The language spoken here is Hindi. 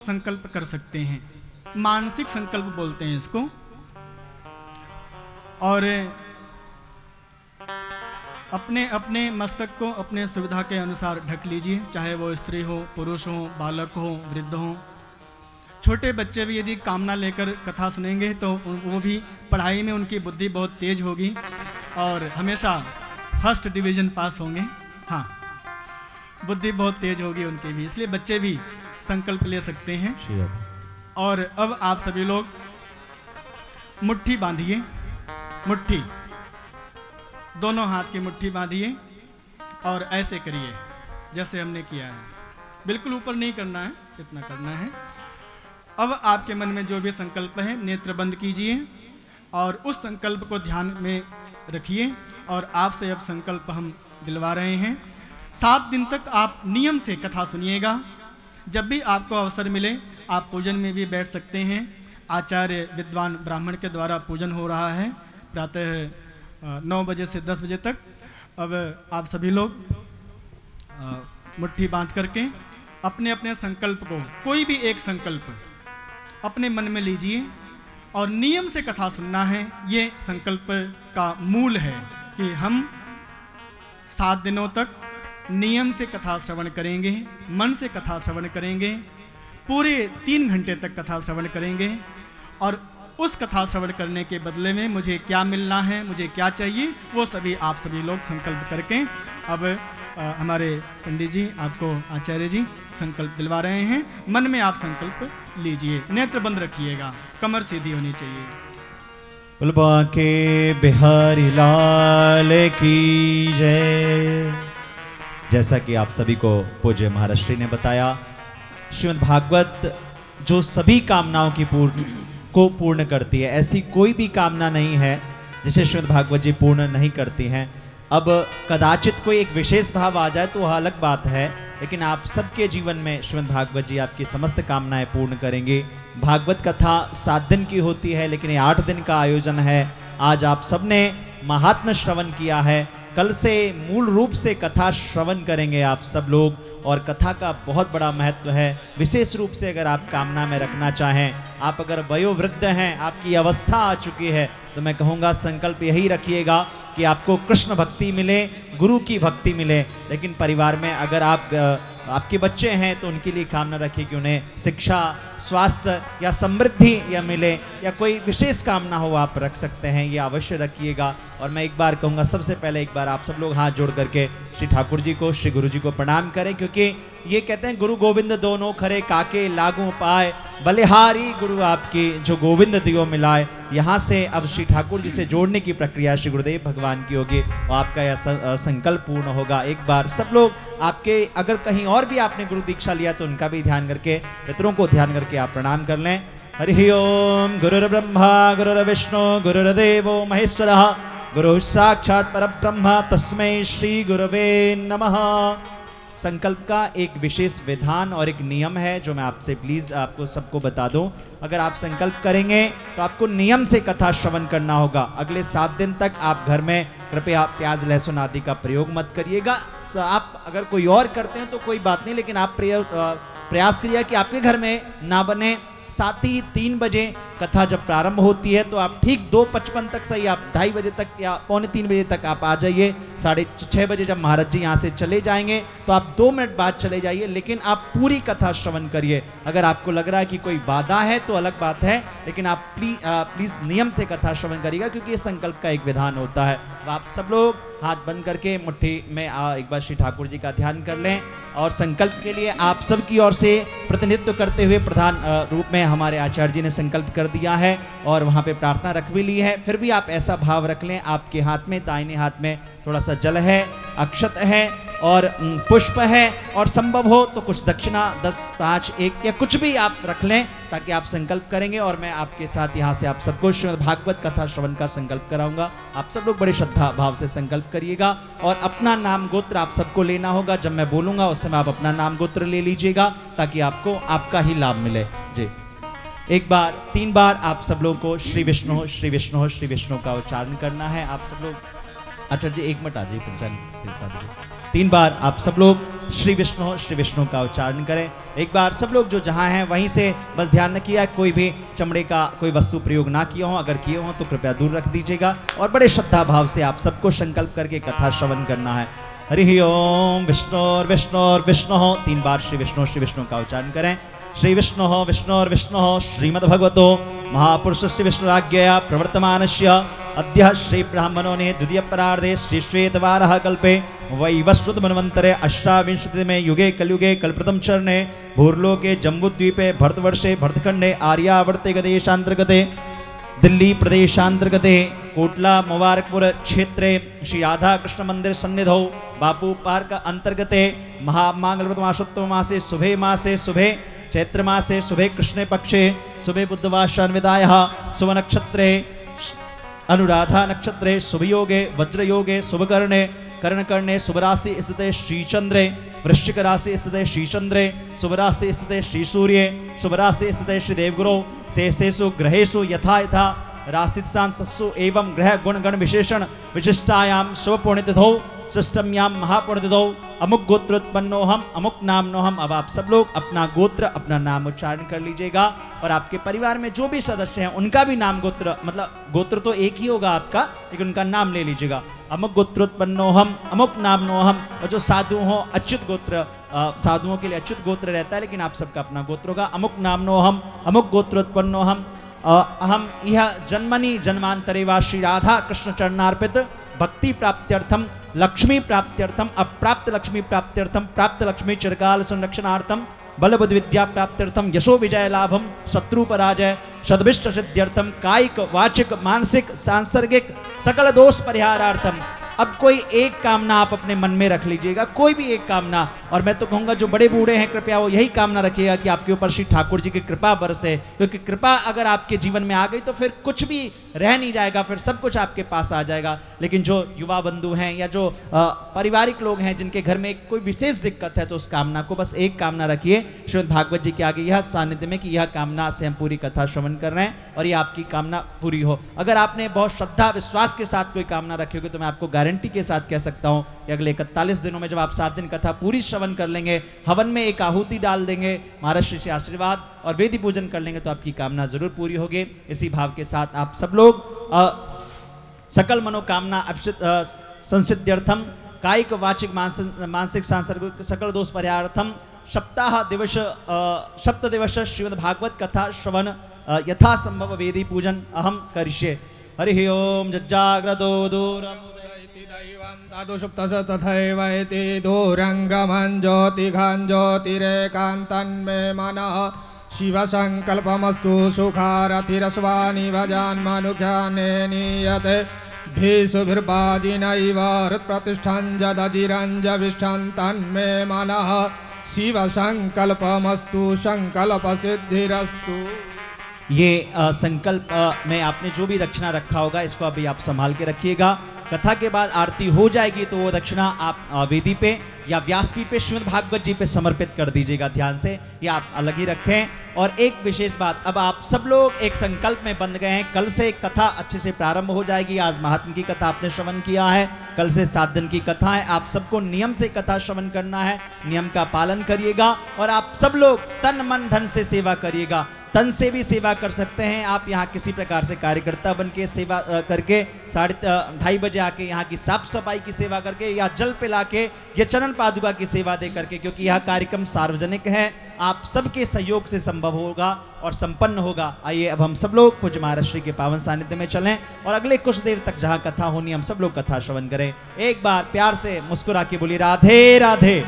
संकल्प कर सकते हैं, मानसिक संकल्प बोलते हैं इसको। और अपने अपने मस्तक को अपने सुविधा के अनुसार ढक लीजिए, चाहे वो स्त्री हो, पुरुष हो, बालक हो, वृद्ध हो। छोटे बच्चे भी यदि कामना लेकर कथा सुनेंगे तो वो भी पढ़ाई में उनकी बुद्धि बहुत तेज होगी और हमेशा फर्स्ट डिवीज़न पास होंगे। हाँ, बुद्धि बहुत तेज होगी उनकी भी, इसलिए बच्चे भी संकल्प ले सकते हैं। और अब आप सभी लोग मुट्ठी बांधिए, मुट्ठी, दोनों हाथ की मुट्ठी बांधिए और ऐसे करिए जैसे हमने किया है। बिल्कुल ऊपर नहीं करना है, इतना करना है। अब आपके मन में जो भी संकल्प है नेत्र बंद कीजिए और उस संकल्प को ध्यान में रखिए। और आपसे अब संकल्प हम दिलवा रहे हैं। 7 दिन तक आप नियम से कथा सुनिएगा। जब भी आपको अवसर मिले आप पूजन में भी बैठ सकते हैं। आचार्य विद्वान ब्राह्मण के द्वारा पूजन हो रहा है प्रातः 9 बजे से 10 बजे तक। अब आप सभी लोग मुट्ठी बांध करके अपने अपने संकल्प को, कोई भी एक संकल्प अपने मन में लीजिए और नियम से कथा सुनना है। ये संकल्प का मूल है कि हम 7 दिनों तक नियम से कथा श्रवण करेंगे, मन से कथा श्रवण करेंगे, पूरे 3 घंटे तक कथा श्रवण करेंगे। और उस कथा श्रवण करने के बदले में मुझे क्या मिलना है, मुझे क्या चाहिए, वो सभी आप सभी लोग संकल्प करके अब हमारे पंडित जी, आपको आचार्य जी संकल्प दिलवा रहे हैं। मन में आप संकल्प लीजिए, नेत्र बंद रखिएगा, कमर सीधी होनी चाहिए। बुलबा के बिहारी लाल की जय। जैसा कि आप सभी को पूज्य महाराज श्री ने बताया, श्रीमद् भागवत जो सभी कामनाओं की पूर्ण करती है, ऐसी कोई भी कामना नहीं है जिसे श्रीमद् भागवत जी पूर्ण नहीं करती हैं। अब कदाचित कोई एक विशेष भाव आ जाए तो वह अलग बात है, लेकिन आप सबके जीवन में श्रीमद् भागवत जी आपकी समस्त कामनाएं पूर्ण करेंगे। भागवत कथा 7 दिन की होती है, लेकिन ये 8 दिन का आयोजन है। आज आप सबने महात्म्य श्रवण किया है, कल से मूल रूप से कथा श्रवण करेंगे आप सब लोग। और कथा का बहुत बड़ा महत्व है। विशेष रूप से अगर आप कामना में रखना चाहें, आप अगर वयोवृद्ध हैं, आपकी अवस्था आ चुकी है, तो मैं कहूँगा संकल्प यही रखिएगा कि आपको कृष्ण भक्ति मिले, गुरु की भक्ति मिले। लेकिन परिवार में अगर आपके बच्चे हैं तो उनके लिए कामना रखिए कि उन्हें शिक्षा, स्वास्थ्य या समृद्धि या मिले, या कोई विशेष कामना हो आप रख सकते हैं, ये अवश्य रखिएगा। और मैं एक बार कहूँगा, सबसे पहले एक बार आप सब लोग हाथ जोड़ करके श्री ठाकुर जी को, श्री गुरु जी को प्रणाम करें, क्योंकि ये कहते हैं गुरु गोविंद दोनों खरे काके लागू पाए, बलिहारी गुरु आपकी जो गोविंद दियो मिलाए। यहाँ से अब श्री ठाकुर जी से जोड़ने की प्रक्रिया श्री गुरुदेव भगवान की होगी और आपका यह संकल्प पूर्ण होगा। एक बार सब लोग आपके, अगर कहीं और भी आपने गुरु दीक्षा लिया तो उनका भी ध्यान करके, पितरों को ध्यान करके आप प्रणाम कर लें। हरि ओम। गुरुर्ब्रह्मा गुरुर्विष्णु गुरुर्देवो महेश्वरः, गुरु साक्षात् परब्रह्म तस्मै श्री गुरवे नमः। संकल्प का एक विशेष विधान और एक नियम है जो मैं आपसे प्लीज आपको सबको बता दूं। अगर आप संकल्प करेंगे तो आपको नियम से कथा श्रवण करना होगा। अगले 7 दिन तक आप घर में कृपया प्याज लहसुन आदि का प्रयोग मत करिएगा। आप अगर कोई और करते हैं तो कोई बात नहीं, लेकिन आप प्रयास करिए कि आपके घर में ना बने। साथ ही 3 बजे कथा जब प्रारंभ होती है तो आप ठीक 2:55 तक सही, आप 2:30 बजे तक या 2:45 बजे तक आप आ जाइए। 6:30 बजे जब महाराज जी यहाँ से चले जाएंगे तो आप 2 मिनट बाद चले जाइए, लेकिन आप पूरी कथा श्रवण करिए। अगर आपको लग रहा है कि कोई बाधा है तो अलग बात है, लेकिन आप प्लीज नियम से कथा श्रवण करिएगा, क्योंकि ये संकल्प का एक विधान होता है। तो आप सब लोग हाथ बंद करके मुट्ठी में एक बार श्री ठाकुर जी का ध्यान कर लें। और संकल्प के लिए आप सब की ओर से प्रतिनिधित्व करते हुए प्रधान रूप में हमारे आचार्य जी ने संकल्प कर दिया है और वहाँ पे प्रार्थना रख भी ली है। फिर भी आप ऐसा भाव रख लें, आपके हाथ में, दाहिने हाथ में थोड़ा सा जल है, अक्षत है और पुष्प है, और संभव हो तो कुछ दक्षिणा 10, 5, 1 या कुछ भी आप रख लें, ताकि आप संकल्प करेंगे। और मैं आपके साथ यहाँ से आप सबको श्रीमद् भागवत कथा श्रवण का संकल्प कराऊंगा। आप सब लोग बड़े श्रद्धा भाव से संकल्प करिएगा और अपना नाम गोत्र आप सबको लेना होगा। जब मैं बोलूंगा उस समय आप अपना नाम गोत्र ले लीजिएगा, ताकि आपको आपका ही लाभ मिले। जी, एक बार 3 बार आप सब लोग को श्री विष्णु श्री विष्णु श्री विष्णु का उच्चारण करना है। आप सब लोग, आचार्य जी 1 मिनट आ जाइए, 3 बार आप सब लोग श्री विष्णु का उच्चारण करें। एक बार सब लोग जो जहां हैं वहीं से बस ध्यान रखिए कोई भी चमड़े का कोई वस्तु प्रयोग ना किया हो, अगर किए हो तो कृपया दूर रख दीजिएगा और बड़े श्रद्धा भाव से आप सबको संकल्प करके कथा श्रवण करना है। हरि ओम विष्णु 3 बार श्री विष्णु का उच्चारण करें। श्री विष्णु श्रीमद्भगवतो महापुरुषस्य विष्णुराज्ञया प्रवर्तमानस्य अद्य श्री ब्राह्मणों ने द्वितीय परार्धे श्री श्वेतवारः कल्पे वैवस्वत मनवंतरे अष्टाविंशतिमे युगे कलयुगे कल्प्रथम चरणे भूर्लोके जम्बूद्वीपे भरतवर्षे भरतखंडे आर्यावर्ते गदेशांतर्गते दिल्ली प्रदेशांतर्गते कोटला मुबारकपुर क्षेत्रे श्री राधा कृष्ण मंदिर सन्निधौ बापू पार्क अंतर्गते महामांगल्यमासोत्तम मासे शुभे चैत्र मासे शुभे कृष्णे पक्षे शुभे बुद्धवाशान्विदायः शुभ नक्षत्रे अनुराधा नक्षत्रे शुभयोगे वज्रयोगे शुभकर्णे कर्णकर्णे शुभराशि स्थिते श्रीचंद्रे वृश्चिक राशि स्थिते श्रीचंद्रे शुभराशि स्थिते श्री सूर्ये शुभराशि स्थिते श्री देवगुरु शेषेषु ग्रहेषु यथा यथा राशित्सांसु एवं ग्रह गुण गण विशेषण विशिष्टायां शुभ पुण्यतिथौ षष्ठम्यां महापुण्यतिथौ अमुक गोत्रोत्पन्नोहम अमुक नामनोहम। अब आप सब लोग अपना गोत्र अपना नाम उच्चारण कर लीजिएगा और आपके परिवार में जो भी सदस्य हैं उनका भी नाम गोत्र, मतलब गोत्र तो एक ही होगा आपका, लेकिन उनका नाम ले लीजिएगा। अमुक गोत्रोत्पन्नोहम अमुक नामनोहम। और जो साधु हो अच्युत गोत्र, साधुओं के लिए अच्युत गोत्र रहता है, लेकिन आप सबका अपना गोत्र होगा। अमुक नामनोहम अमुक गोत्रोत्पन्नोहम अहम यह जन्मनि जन्मांतरे वा श्री राधा कृष्ण चरणार्पित भक्ति प्राप्त्यर्थम लक्ष्मी प्राप्त्यर्थम अप्राप्त लक्ष्मी प्राप्त्यर्थम प्राप्त लक्ष्मी चिरकाल संरक्षणार्थम बलबुद्धि विद्या प्राप्त्यर्थम यशो विजय लाभम शत्रु पराजय सद्भिष्ट सिद्ध्यर्थम कायिक वाचिक मानसिक सांसर्गिक सकल दोष परिहारार्थम। अब कोई एक कामना आप अपने मन में रख लीजिएगा, कोई भी एक कामना। और मैं तो कहूँगा जो बड़े बूढ़े हैं कृपया वो यही कामना रखिएगा कि आपके ऊपर श्री ठाकुर जी की कृपा बरसे, क्योंकि कृपा अगर आपके जीवन में आ गई तो फिर कुछ भी रह नहीं जाएगा, फिर सब कुछ आपके पास आ जाएगा। लेकिन जो युवा बंधु हैं या जो पारिवारिक लोग हैं जिनके घर में कोई विशेष दिक्कत है, तो उस कामना को बस एक कामना रखिए श्रीमद् भागवत जी के आगे यह सानिध्य में कि यह कामना से हम पूरी कथा श्रवण कर रहे हैं और ये आपकी कामना पूरी हो। अगर आपने बहुत श्रद्धा विश्वास के साथ कोई कामना रखी होगी तो मैं आपको गारंटी के साथ कह सकता हूं कि अगले 41 दिनों में जब आप 7 दिन कथा पूरी श्रवण कर लेंगे, हवन में एक आहुति डाल देंगे, महाराज श्री से आशीर्वाद और वेदी पूजन कर लेंगे, तो आपकी कामना जरूर पूरी होगी। इसी भाव के साथ आप सब लोग सकल मनोकामना संसिद्ध्यर्थम कायिक वाचिक मानसिक सांसर्गिक सकल दोष परिहारार्थम सप्त दिवस श्रीमद् भागवत कथा श्रवण यथा संभव वेदी पूजन अहम करिष्ये। हरि ओम जज्जाग्रतो दूरम तथैवैति दूरङ्गमं ज्योतिघं ज्योतिरेकान्तन्मे मनः शिवसङ्कल्पमस्तु सुखारथिरस्वानि भजान्मनुख्याने नीयते भीषुभिर्वाजिनैव हृत्प्रतिष्ठं जदजिरञ्जविष्ठं तन्मे मनः शिवसङ्कल्पमस्तु सङ्कल्पसिद्धिरस्तु। ये संकल्प में आपने जो भी दक्षिणा रखा होगा इसको अभी आप संभाल के रखिएगा। कथा के बाद आरती हो जाएगी तो वो दक्षिणा आप वेदी पे या व्यासपीठ पे श्रीमद् भागवत जी पे समर्पित कर दीजिएगा ध्यान से, ये आप अलग ही रखें। और एक विशेष बात, अब आप सब लोग एक संकल्प में बंध गए हैं, कल से कथा अच्छे से प्रारंभ हो जाएगी। आज महात्मा की कथा आपने श्रवण किया है, कल से 7 दिन की कथा है। आप सबको नियम से कथा श्रवण करना है, नियम का पालन करिएगा और आप सब लोग तन मन धन से सेवा करिएगा। तन से भी सेवा कर सकते हैं आप, यहाँ किसी प्रकार से कार्यकर्ता बन के सेवा करके 2:30 बजे आके यहाँ की साफ सफाई की सेवा करके या जल पिला के या चरण पादुका की सेवा दे करके, क्योंकि यह कार्यक्रम सार्वजनिक है, आप सबके सहयोग से संभव होगा और संपन्न होगा। आइए अब हम सब लोग पूज्य महाराज श्री के पावन सानिध्य में चलें और अगले कुछ देर तक जहाँ कथा होनी हम सब लोग कथा श्रवण करें। एक बार प्यार से मुस्कुरा के बोलिए राधे राधे।